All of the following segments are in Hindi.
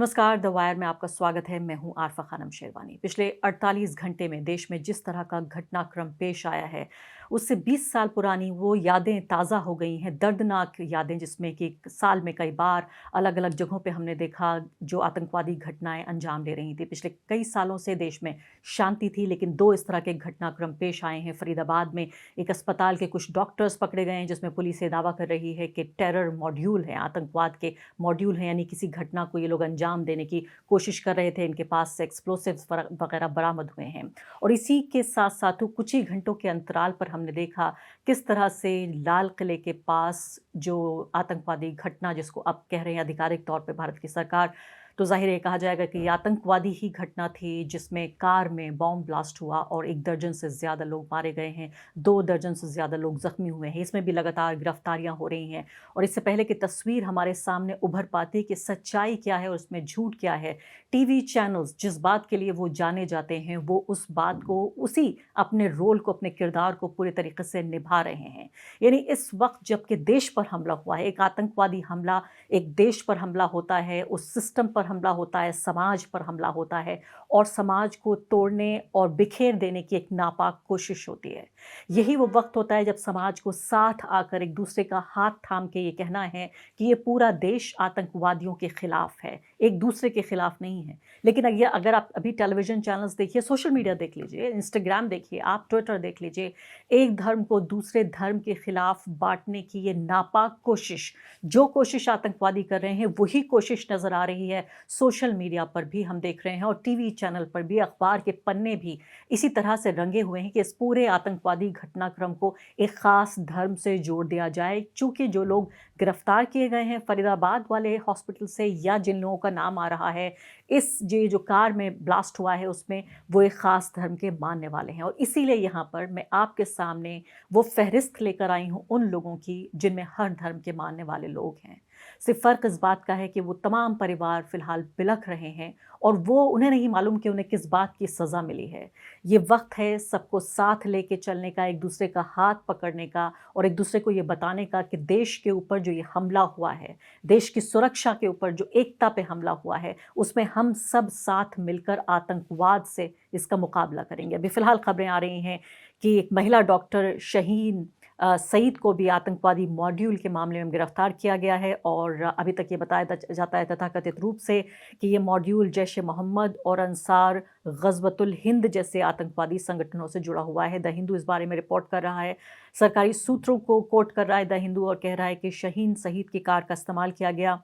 नमस्कार, द वायर में आपका स्वागत है। मैं हूं आरफा खानम शेरवानी। पिछले 48 घंटे में देश में जिस तरह का घटनाक्रम पेश आया है, उससे 20 साल पुरानी वो यादें ताज़ा हो गई हैं, दर्दनाक यादें जिसमें कि साल में कई बार अलग-अलग जगहों पे हमने देखा जो आतंकवादी घटनाएं अंजाम ले रही थी। पिछले कई सालों से देश में शांति थी, लेकिन 2 इस तरह के घटनाक्रम पेश आए हैं। फरीदाबाद में एक अस्पताल के कुछ डॉक्टर्स पकड़े गए हैं, जिसमें पुलिस ये दावा कर रही है कि टेरर मॉड्यूल हैं, आतंकवाद के मॉड्यूल हैं, यानी किसी घटना को ये लोग अंजाम देने की कोशिश कर रहे थे। इनके पास से एक्सप्लोसिव्स वगैरह बरामद हुए हैं। और इसी के साथ साथ कुछ ही घंटों के अंतराल पर हमने देखा किस तरह से लाल किले के पास जो आतंकवादी घटना, जिसको अब कह रहे हैं आधिकारिक तौर पे भारत की सरकार, तो ज़ाहिर है कहा जाएगा कि ये आतंकवादी ही घटना थी, जिसमें कार में बॉम्ब ब्लास्ट हुआ और 1 दर्जन से ज़्यादा लोग मारे गए हैं, 2 दर्जन से ज़्यादा लोग ज़ख्मी हुए हैं। इसमें भी लगातार गिरफ्तारियां हो रही हैं और इससे पहले की तस्वीर हमारे सामने उभर पाती है कि सच्चाई क्या है और उसमें झूठ क्या है। टीवी चैनल्स जिस बात के लिए वो जाने जाते हैं, वो उस बात को, उसी अपने रोल को, अपने किरदार को पूरे तरीके से निभा रहे हैं। यानी इस वक्त जबकि देश पर हमला हुआ है, एक आतंकवादी हमला, एक देश पर हमला होता है, उस सिस्टम पर हमला होता है, समाज पर हमला होता है और समाज को तोड़ने और बिखेर देने की एक नापाक कोशिश होती है। यही वो वक्त होता है जब समाज को साथ आकर एक दूसरे का हाथ थाम के ये कहना है कि ये पूरा देश आतंकवादियों के खिलाफ है, एक दूसरे के खिलाफ नहीं है। लेकिन अगर आप अभी टेलीविजन चैनल्स देखिए, सोशल मीडिया देख लीजिए, इंस्टाग्राम देखिए, आप ट्विटर देख लीजिए, एक धर्म को दूसरे धर्म के खिलाफ बांटने की ये नापाक कोशिश, जो कोशिश आतंकवादी कर रहे हैं, वही कोशिश नजर आ रही है सोशल मीडिया पर भी हम देख रहे हैं और टीवी चैनल पर भी, अखबार के पन्ने भी इसी तरह से रंगे हुए हैं कि इस पूरे आतंकवादी घटनाक्रम को एक खास धर्म से जोड़ दिया जाए। चूंकि जो लोग गिरफ्तार किए गए हैं फरीदाबाद वाले हॉस्पिटल से, या जिन लोगों का नाम आ रहा है इस जो कार में ब्लास्ट हुआ है उसमें, वो एक खास धर्म के मानने वाले हैं। और इसीलिए यहाँ पर मैं आपके सामने वो फहरिस्त लेकर आई हूँ उन लोगों की जिनमें हर धर्म के मानने वाले लोग हैं। सिर्फ फ़र्क इस बात का है कि वो तमाम परिवार फ़िलहाल बिलख रहे हैं और वो, उन्हें नहीं मालूम कि उन्हें किस बात की सज़ा मिली है। ये वक्त है सबको साथ लेके चलने का, एक दूसरे का हाथ पकड़ने का और एक दूसरे को ये बताने का कि देश के ऊपर जो ये हमला हुआ है, देश की सुरक्षा के ऊपर जो एकता पे हमला हुआ है, उसमें हम सब साथ मिलकर आतंकवाद से इसका मुकाबला करेंगे। अभी फ़िलहाल खबरें आ रही हैं कि एक महिला डॉक्टर शहीन सईद को भी आतंकवादी मॉड्यूल के मामले में गिरफ्तार किया गया है और अभी तक ये बताया जाता है तथाकथित रूप से कि ये मॉड्यूल जैश-ए-मोहम्मद और अंसार ग़ज़वतुल हिंद जैसे आतंकवादी संगठनों से जुड़ा हुआ है। द हिंदू इस बारे में रिपोर्ट कर रहा है, सरकारी सूत्रों को कोट कर रहा है द हिंदू, और कह रहा है कि शहीन सईद की कार का इस्तेमाल किया गया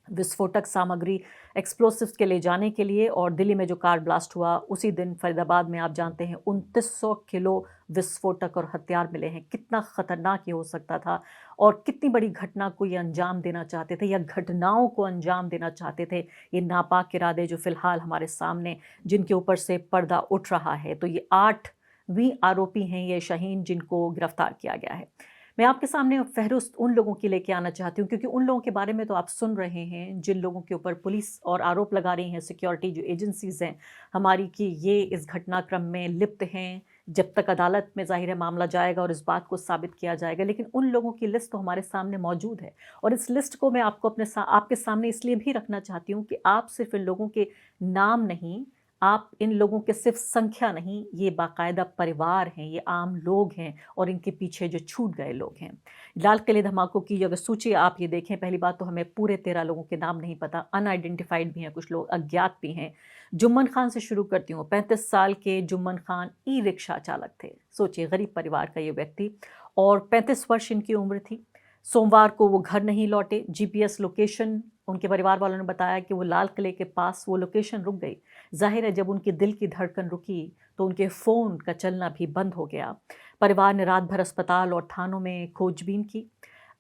विस्फोटक सामग्री, एक्सप्लोसिव्स के ले जाने के लिए। और दिल्ली में जो कार ब्लास्ट हुआ उसी दिन फरीदाबाद में, आप जानते हैं, 2900 किलो विस्फोटक और हथियार मिले हैं। कितना ख़तरनाक ये हो सकता था और कितनी बड़ी घटना को ये अंजाम देना चाहते थे या घटनाओं को अंजाम देना चाहते थे ये नापाक इरादे जो फ़िलहाल हमारे सामने, जिनके ऊपर से पर्दा उठ रहा है। तो ये 8वीं आरोपी हैं ये शहीन, जिनको गिरफ्तार किया गया है। मैं आपके सामने फ़हरिस्त उन लोगों की लेके आना चाहती हूँ, क्योंकि उन लोगों के बारे में तो आप सुन रहे हैं जिन लोगों के ऊपर पुलिस और आरोप लगा रही हैं सिक्योरिटी जो एजेंसीज़ हैं हमारी, कि ये इस घटनाक्रम में लिप्त हैं। जब तक अदालत में ज़ाहिर है मामला जाएगा और इस बात को साबित किया जाएगा, लेकिन उन लोगों की लिस्ट तो हमारे सामने मौजूद है। और इस लिस्ट को मैं आपको आपके सामने इसलिए भी रखना चाहती हूँ कि आप सिर्फ इन लोगों के नाम नहीं, आप इन लोगों के सिर्फ संख्या नहीं, ये बाकायदा परिवार हैं, ये आम लोग हैं और इनके पीछे जो छूट गए लोग हैं। लाल किले धमाकों की अगर सूची आप ये देखें, पहली बात तो हमें पूरे 13 लोगों के नाम नहीं पता, अनआइडेंटिफाइड भी हैं, कुछ लोग अज्ञात भी हैं। जुम्मन खान से शुरू करती हूँ। 35 साल के जुम्मन खान ई रिक्शा चालक थे। सोचिए, गरीब परिवार का ये व्यक्ति, और 35 वर्ष इनकी उम्र थी। सोमवार को वो घर नहीं लौटे। जीपीएस लोकेशन, उनके परिवार वालों ने बताया कि वो लाल किले के पास वो लोकेशन रुक गई। ज़ाहिर है जब उनकी दिल की धड़कन रुकी तो उनके फ़ोन का चलना भी बंद हो गया। परिवार ने रात भर अस्पताल और थानों में खोजबीन की।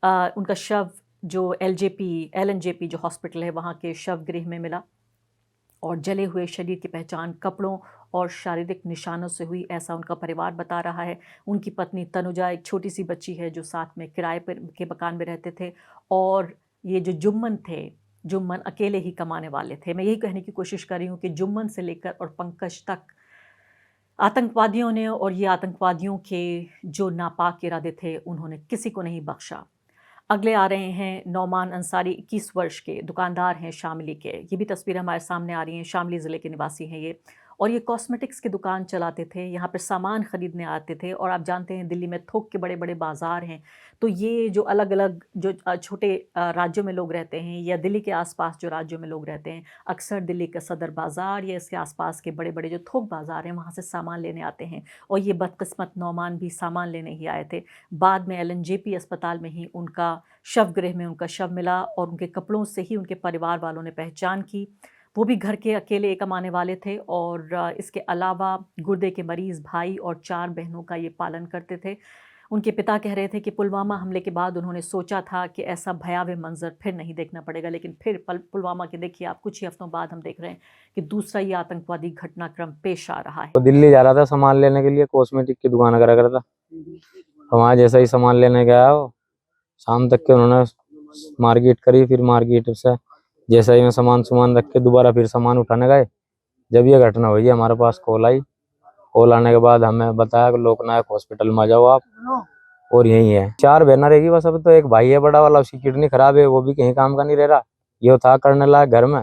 उनका शव जो एलएनजेपी जो हॉस्पिटल है वहाँ के शव गृह में मिला और जले हुए शरीर की पहचान कपड़ों और शारीरिक निशानों से हुई, ऐसा उनका परिवार बता रहा है। उनकी पत्नी तनुजा, एक छोटी सी बच्ची है जो साथ में किराए पर के मकान में रहते थे, और ये जो जुम्मन थे, जुम्मन अकेले ही कमाने वाले थे। मैं यही कहने की कोशिश कर रही हूँ कि जुम्मन से लेकर और पंकज तक आतंकवादियों ने, और ये आतंकवादियों के जो नापाक इरादे थे, उन्होंने किसी को नहीं बख्शा। अगले आ रहे हैं नौमान अंसारी, 21 वर्ष के दुकानदार हैं शामली के। ये भी तस्वीरें हमारे सामने आ रही हैं। शामली ज़िले के निवासी हैं ये, और ये कॉस्मेटिक्स की दुकान चलाते थे। यहाँ पर सामान खरीदने आते थे, और आप जानते हैं दिल्ली में थोक के बड़े-बड़े बाज़ार हैं। तो ये जो अलग-अलग जो छोटे राज्यों में लोग रहते हैं, या दिल्ली के आस-पास जो राज्यों में लोग रहते हैं, अक्सर दिल्ली का सदर बाज़ार या इसके आस-पास के बड़े-बड़े जो थोक बाज़ार हैं, वहाँ से सामान लेने आते हैं। और ये बदकिस्मत नौमान भी सामान लेने ही आए थे। बाद में एलएनजेपी अस्पताल में ही उनका शवगृह में उनका शव मिला, और उनके कपड़ों से ही उनके परिवार वालों ने पहचान की। वो भी घर के अकेले कमाने वाले थे, और इसके अलावा गुर्दे के मरीज़ भाई और 4 बहनों का ये पालन करते थे। उनके पिता कह रहे थे कि पुलवामा हमले के बाद उन्होंने सोचा था कि ऐसा भयावह मंज़र फिर नहीं देखना पड़ेगा, लेकिन फिर पुलवामा के देखिए आप कुछ ही हफ्तों बाद हम देख रहे हैं कि दूसरा ये आतंकवादी घटनाक्रम पेश आ रहा है। तो दिल्ली जा रहा था सामान लेने के लिए, कॉस्मेटिक की दुकान करा करता। तो वहाँ जैसा ही सामान लेने गया वो, शाम तक के उन्होंने मार्केट करी। फिर मार्केट से जैसा ही मैं सामान रख के दोबारा फिर सामान उठाने गए, जब ये घटना हुई हमारे पास कॉल आई। कॉल आने के बाद हमें बताया कि लोकनायक हॉस्पिटल में आ जाओ आप, और यही है। 4 बहना रहेगी बस। अब तो एक भाई है बड़ा वाला, उसकी किडनी खराब है, वो भी कहीं काम का नहीं रह रहा। ये था करने लायक, घर में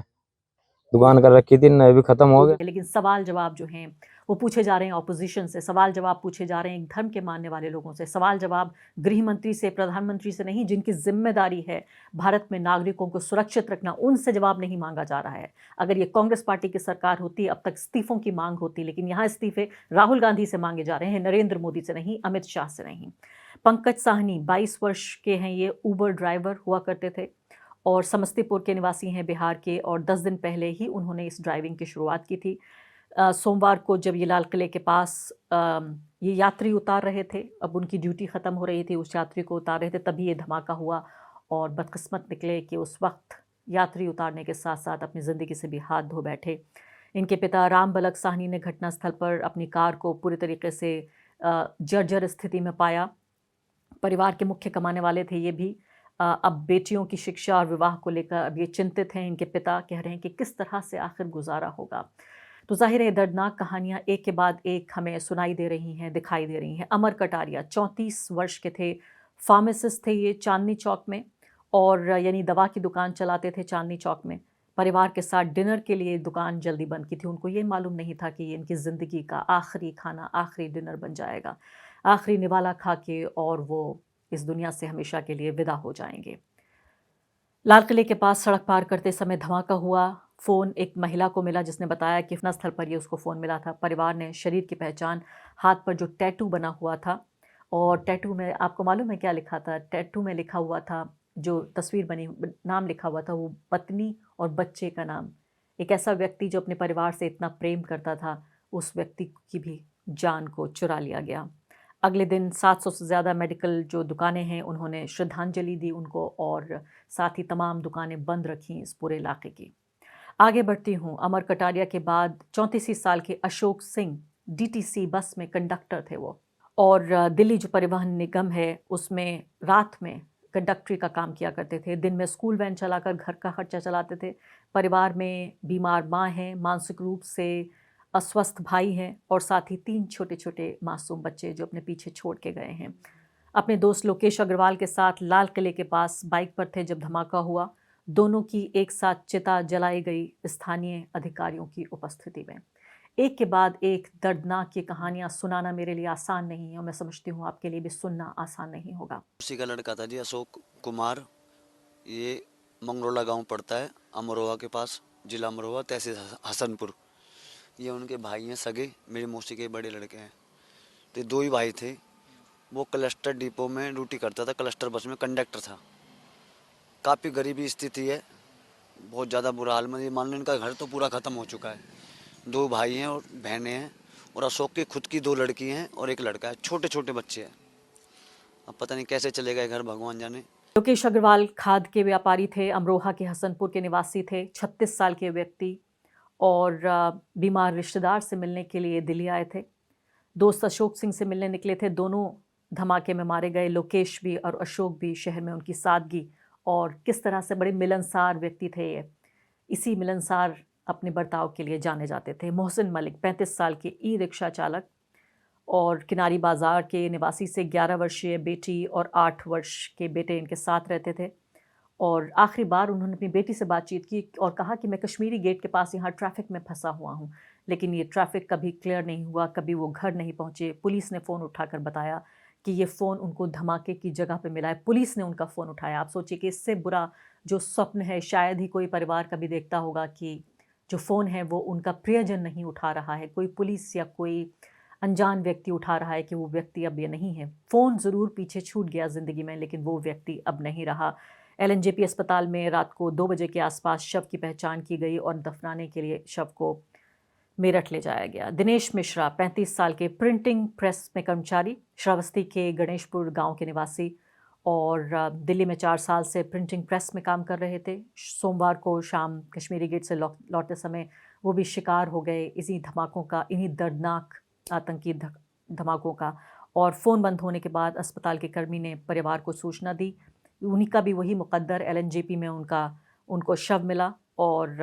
दुकान कर रखी थी, नए भी खत्म हो गए। लेकिन सवाल जवाब जो हैं वो पूछे जा रहे हैं ऑपोजिशन से, सवाल जवाब पूछे जा रहे हैं एक धर्म के मानने वाले लोगों से, सवाल जवाब गृह मंत्री से, प्रधानमंत्री से नहीं, जिनकी जिम्मेदारी है भारत में नागरिकों को सुरक्षित रखना, उनसे जवाब नहीं मांगा जा रहा है। अगर ये कांग्रेस पार्टी की सरकार होती, अब तक इस्तीफों की मांग होती, लेकिन यहाँ इस्तीफे राहुल गांधी से मांगे जा रहे हैं, नरेंद्र मोदी से नहीं, अमित शाह से नहीं। पंकज साहनी 22 वर्ष के हैं, ये ऊबर ड्राइवर हुआ करते थे और समस्तीपुर के निवासी हैं, बिहार के, और 10 दिन पहले ही उन्होंने इस ड्राइविंग की शुरुआत की थी। सोमवार को जब ये लाल किले के पास ये यात्री उतार रहे थे, अब उनकी ड्यूटी ख़त्म हो रही थी, उस यात्री को उतार रहे थे, तभी ये धमाका हुआ। और बदकिस्मत निकले कि उस वक्त यात्री उतारने के साथ साथ अपनी ज़िंदगी से भी हाथ धो बैठे। इनके पिता राम बलक साहनी ने घटनास्थल पर अपनी कार को पूरी तरीके से जर्जर स्थिति में पाया। परिवार के मुख्य कमाने वाले थे ये भी। अब बेटियों की शिक्षा और विवाह को लेकर अब ये चिंतित हैं। इनके पिता कह रहे हैं कि किस तरह से आखिर गुजारा होगा। तो जाहिर है दर्दनाक कहानियां एक के बाद एक हमें सुनाई दे रही हैं, दिखाई दे रही हैं। अमर कटारिया 34 वर्ष के थे, फार्मासिस्ट थे ये चांदनी चौक में, और यानी दवा की दुकान चलाते थे चांदनी चौक में। परिवार के साथ डिनर के लिए दुकान जल्दी बंद की थी। उनको ये मालूम नहीं था कि ये इनकी ज़िंदगी का आखिरी खाना, आखिरी डिनर बन जाएगा, आखिरी निवाला खा के और वो इस दुनिया से हमेशा के लिए विदा हो जाएंगे। लाल किले के पास सड़क पार करते समय धमाका हुआ। फ़ोन एक महिला को मिला जिसने बताया कि घटनास्थल पर ये उसको फ़ोन मिला था। परिवार ने शरीर की पहचान, हाथ पर जो टैटू बना हुआ था, और टैटू में आपको मालूम है क्या लिखा था? टैटू में लिखा हुआ था, जो तस्वीर बनी, नाम लिखा हुआ था वो पत्नी और बच्चे का नाम। एक ऐसा व्यक्ति जो अपने परिवार से इतना प्रेम करता था, उस व्यक्ति की भी जान को चुरा लिया गया। अगले दिन 700 से ज़्यादा मेडिकल जो दुकानें हैं उन्होंने श्रद्धांजलि दी उनको, और साथ ही तमाम दुकानें बंद रखीं इस पूरे इलाके की। आगे बढ़ती हूँ। अमर कटारिया के बाद 34 साल के अशोक सिंह डीटीसी बस में कंडक्टर थे वो, और दिल्ली जो परिवहन निगम है उसमें रात में कंडक्टरी का काम किया करते थे। दिन में स्कूल वैन चलाकर घर का खर्चा चलाते थे। परिवार में बीमार माँ हैं, मानसिक रूप से अस्वस्थ भाई हैं, और साथ ही 3 छोटे छोटे मासूम बच्चे जो अपने पीछे छोड़ के गए हैं। अपने दोस्त लोकेश अग्रवाल के साथ लाल किले के पास बाइक पर थे जब धमाका हुआ। दोनों की एक साथ चिता जलाई गई स्थानीय अधिकारियों की उपस्थिति में। एक के बाद एक दर्दनाक ये कहानियां सुनाना मेरे लिए आसान नहीं है, और मैं समझती हूँ आपके लिए भी सुनना आसान नहीं होगा। उसी का लड़का था जी, अशोक कुमार। ये मंगरोला गांव पड़ता है, अमरोहा के पास, जिला अमरोहा, तहसील हसनपुर। ये उनके भाई हैं सगे, मेरी मौसी के बड़े लड़के हैं। तो 2 ही भाई थे। वो क्लस्टर डिपो में ड्यूटी करता था, क्लस्टर बस में कंडक्टर था। काफ़ी गरीबी स्थिति है, बहुत ज़्यादा बुरा हाल में। ये मान लो इनका घर तो पूरा ख़त्म हो चुका है। 2 भाई हैं और बहनें हैं, और अशोक की खुद की 2 लड़की हैं और 1 लड़का है। छोटे छोटे बच्चे हैं। अब पता नहीं कैसे चलेगा घर, भगवान जाने। लोकेश अग्रवाल खाद के व्यापारी थे, अमरोहा के हसनपुर के निवासी थे, 36 साल के व्यक्ति, और बीमार रिश्तेदार से मिलने के लिए दिल्ली आए थे। दोस्त अशोक सिंह से मिलने निकले थे। दोनों धमाके में मारे गए, लोकेश भी और अशोक भी। शहर में उनकी सादगी और किस तरह से बड़े मिलनसार व्यक्ति थे ये। इसी मिलनसार अपने बर्ताव के लिए जाने जाते थे। मोहसिन मलिक 35 साल के ई रिक्शा चालक, और किनारी बाज़ार के निवासी से 11 वर्षीय बेटी और 8 वर्ष के बेटे इनके साथ रहते थे। और आखिरी बार उन्होंने अपनी बेटी से बातचीत की और कहा कि मैं कश्मीरी गेट के पास यहाँ ट्रैफ़िक में फंसा हुआ हूँ, लेकिन ये ट्रैफ़िक कभी क्लियर नहीं हुआ, कभी वो घर नहीं पहुँचे। पुलिस ने फ़ोन उठाकर बताया कि ये फ़ोन उनको धमाके की जगह पे मिला है। पुलिस ने उनका फ़ोन उठाया। आप सोचिए कि इससे बुरा जो स्वप्न है शायद ही कोई परिवार कभी देखता होगा कि जो फ़ोन है वो उनका प्रियजन नहीं उठा रहा है, कोई पुलिस या कोई अनजान व्यक्ति उठा रहा है कि वो व्यक्ति अब ये नहीं है। फ़ोन ज़रूर पीछे छूट गया ज़िंदगी में, लेकिन वो व्यक्ति अब नहीं रहा। एलएनजेपी अस्पताल में रात को 2 बजे के आसपास शव की पहचान की गई और दफनाने के लिए शव को मेरठ ले जाया गया। दिनेश मिश्रा 35 साल के प्रिंटिंग प्रेस में कर्मचारी, श्रावस्ती के गणेशपुर गांव के निवासी और दिल्ली में 4 साल से प्रिंटिंग प्रेस में काम कर रहे थे। सोमवार को शाम कश्मीरी गेट से लौटते समय वो भी शिकार हो गए इसी धमाकों का, इन्हीं दर्दनाक आतंकी धमाकों का। और फ़ोन बंद होने के बाद अस्पताल के कर्मी ने परिवार को सूचना दी। उन्हीं का भी वही मुकद्दर एलएनजेपी में उनको शव मिला और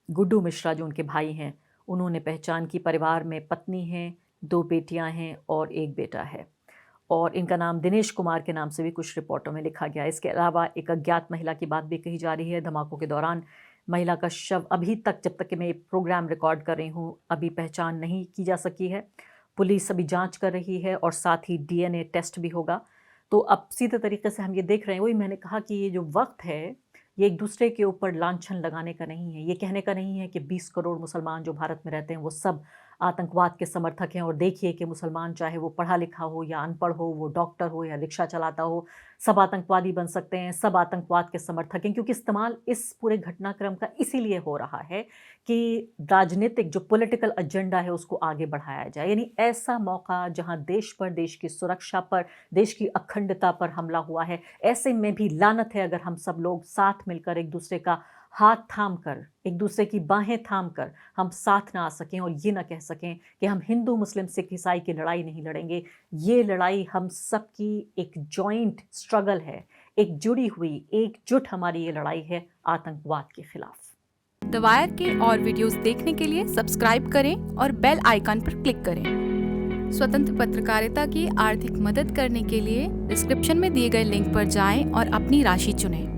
गुड्डू मिश्रा जो उनके भाई हैं उन्होंने पहचान की। परिवार में पत्नी हैं, 2 बेटियां हैं और 1 बेटा है और इनका नाम दिनेश कुमार के नाम से भी कुछ रिपोर्टों में लिखा गया। इसके अलावा एक अज्ञात महिला की बात भी कही जा रही है। धमाकों के दौरान महिला का शव अभी तक, जब तक कि मैं प्रोग्राम रिकॉर्ड कर रही हूँ, अभी पहचान नहीं की जा सकी है। पुलिस अभी जांच कर रही है और साथ ही डीएनए टेस्ट भी होगा। तो अब सीधे तरीके से हम ये देख रहे हैं, वही मैंने कहा कि ये जो वक्त है ये एक दूसरे के ऊपर लांछन लगाने का नहीं है। ये कहने का नहीं है कि 20 करोड़ मुसलमान जो भारत में रहते हैं वो सब आतंकवाद के समर्थक हैं। और देखिए कि मुसलमान चाहे वो पढ़ा लिखा हो या अनपढ़ हो, वो डॉक्टर हो या रिक्शा चलाता हो, सब आतंकवादी बन सकते हैं, सब आतंकवाद के समर्थक हैं। क्योंकि इस्तेमाल इस पूरे घटनाक्रम का इसीलिए हो रहा है कि राजनीतिक जो पॉलिटिकल एजेंडा है उसको आगे बढ़ाया जाए। यानी ऐसा मौका जहां देश पर, देश की सुरक्षा पर, देश की अखंडता पर हमला हुआ है, ऐसे में भी लानत है अगर हम सब लोग साथ मिलकर एक दूसरे का हाथ थाम कर, एक दूसरे की बाहें थाम कर हम साथ ना आ सकें और ये ना कह सकें कि हम हिंदू मुस्लिम सिख ईसाई की लड़ाई नहीं लड़ेंगे। ये लड़ाई हम सब की एक जॉइंट स्ट्रगल है, एक जुड़ी हुई एकजुट हमारी ये लड़ाई है आतंकवाद के खिलाफ। द वायर के और वीडियोस देखने के लिए सब्सक्राइब करें और बेल आइकन पर क्लिक करें। स्वतंत्र पत्रकारिता की आर्थिक मदद करने के लिए डिस्क्रिप्शन में दिए गए लिंक पर जाएं और अपनी राशि चुनें।